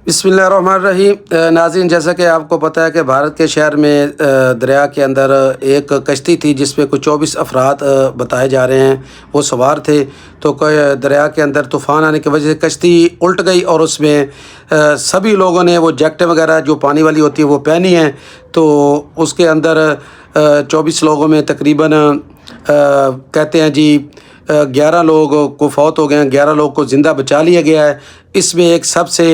बिस्मिल्लाहिर्रहमानिर्रहीम। नाज़रीन, जैसा कि आपको पता है कि भारत के शहर में दरिया के अंदर एक कश्ती थी जिसमें कुछ 24 अफराद बताए जा रहे हैं वो सवार थे। तो दरिया के अंदर तूफ़ान आने की वजह से कश्ती उल्ट गई और उसमें सभी लोगों ने वो जैकेटें वगैरह जो पानी वाली होती है वो पहनी हैं। तो उसके अंदर 24 लोगों में तकरीबन कहते हैं जी 11 लोग को फौत हो गए हैं, 11 लोग को ज़िंदा बचा लिया गया है। इसमें एक सबसे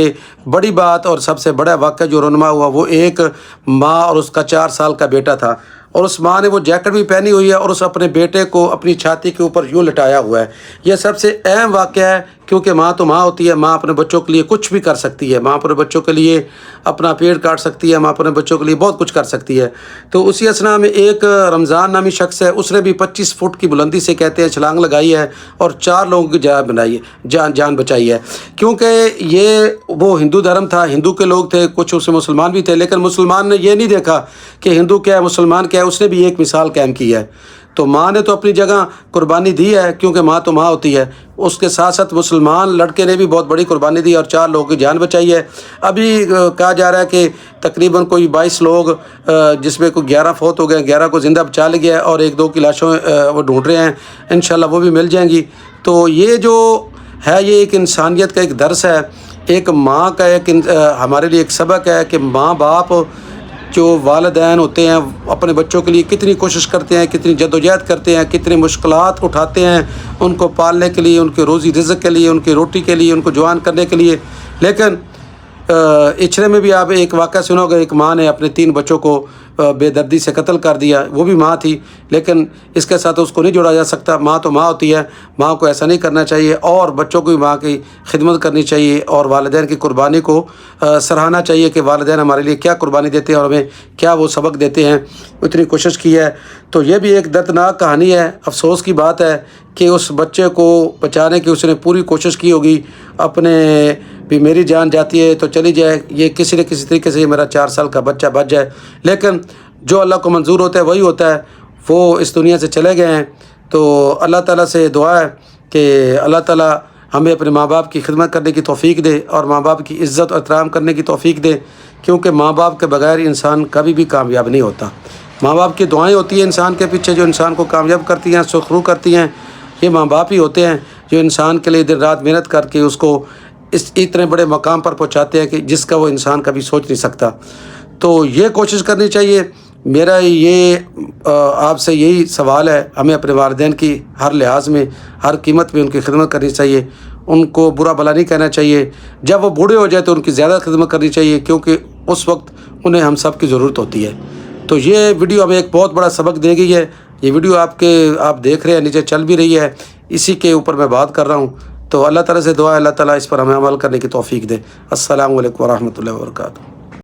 बड़ी बात और सबसे बड़ा वाक़या जो रौनमा हुआ वो एक माँ और उसका 4 साल का बेटा था, और उस माँ ने वो जैकेट भी पहनी हुई है और उस अपने बेटे को अपनी छाती के ऊपर यूँ लटाया हुआ है। यह सबसे अहम वाक़या है, क्योंकि माँ तो माँ होती है। माँ अपने बच्चों के लिए कुछ भी कर सकती है। माँ अपने बच्चों के लिए अपना पेड़ काट सकती है। माँ अपने बच्चों के लिए बहुत कुछ कर सकती है। तो उसी असना में एक रमज़ान नामी शख्स है, उसने भी 25 फुट की बुलंदी से कहते हैं छलांग लगाई है और 4 लोगों की जान बचाई है। क्योंकि ये वो हिंदू धर्म था, हिंदू के लोग थे, कुछ उसमें मुसलमान भी थे, लेकिन मुसलमान ने ये नहीं देखा कि हिंदू क्या है मुसलमान क्या है, उसने भी एक मिसाल कायम की है। तो माँ ने तो अपनी जगह कुर्बानी दी है, क्योंकि माँ तो माँ होती है। उसके साथ साथ मुसलमान लड़के ने भी बहुत बड़ी कुर्बानी दी और 4 लोगों की जान बचाई है। अभी कहा जा रहा है कि तकरीबन कोई 22 लोग जिसमें कोई 11 फौत हो गए, 11 को ज़िंदा बचा लिया गया और 1-2 की लाशों वो ढूंढ रहे हैं। इंशाल्लाह वो भी मिल जाएंगी। तो ये जो है ये एक इंसानियत का एक दर्स है, एक माँ का एक हमारे लिए एक सबक है कि माँ बाप जो वालिदैन होते हैं अपने बच्चों के लिए कितनी कोशिश करते हैं, कितनी जद्दोजहद करते हैं, कितनी मुश्किलात उठाते हैं उनको पालने के लिए, उनके रोज़ी रिज़्क़ के लिए, उनकी रोटी के लिए, उनको जवान करने के लिए। लेकिन इचरे में भी आप एक वाक़या सुनोगे, एक माँ ने अपने 3 बच्चों को बेदर्दी से कत्ल कर दिया। वो भी माँ थी, लेकिन इसके साथ उसको नहीं जोड़ा जा सकता। माँ तो माँ होती है, माँ को ऐसा नहीं करना चाहिए और बच्चों को भी माँ की खिदमत करनी चाहिए और वालिदैन की कुर्बानी को सराहना चाहिए कि वालिदैन हमारे लिए क्या कुर्बानी देते हैं और हमें क्या वो सबक देते हैं, इतनी कोशिश की है। तो ये भी एक दर्दनाक कहानी है। अफसोस की बात है कि उस बच्चे को बचाने की उसने पूरी कोशिश की होगी, अपने भी मेरी जान जाती है तो चली जाए, ये किसी न किसी तरीके से ये मेरा 4 साल का बच्चा बच जाए। लेकिन जो अल्लाह को मंजूर होता है वही होता है। वो इस दुनिया से चले गए हैं। तो अल्लाह ताला से दुआ है कि अल्लाह ताला हमें अपने माँ बाप की खिदमत करने की तौफ़ीक दे और माँ बाप की इज़्ज़त और एहतराम करने की तौफ़ीक दे, क्योंकि माँ बाप के बगैर इंसान कभी भी कामयाब नहीं होता। माँ बाप की दुआएं होती हैं इंसान के पीछे, जो इंसान को कामयाब करती हैं, सुखरू करती हैं। ये माँ बाप ही होते हैं जो इंसान के लिए दिन रात मेहनत करके उसको इस इतने बड़े मकाम पर पहुंचाते हैं कि जिसका वो इंसान कभी सोच नहीं सकता। तो ये कोशिश करनी चाहिए। मेरा ये आपसे यही सवाल है, हमें अपने वालिदैन की हर लिहाज में, हर कीमत में उनकी खिदमत करनी चाहिए। उनको बुरा भला नहीं कहना चाहिए। जब वो बूढ़े हो जाए तो उनकी ज़्यादा खिदमत करनी चाहिए, क्योंकि उस वक्त उन्हें हम सब की ज़रूरत होती है। तो ये वीडियो हमें एक बहुत बड़ा सबक दे गई है। ये वीडियो आप देख रहे हैं, नीचे चल भी रही है, इसी के ऊपर मैं बात कर रहा हूँ। तो अल्लाह ताला से दुआ है अल्लाह ताला इस पर हमें अमल करने की तौफ़ीक दे। अस्सलामु अलैकुम व रहमतुल्लाहि व बरकातुहू।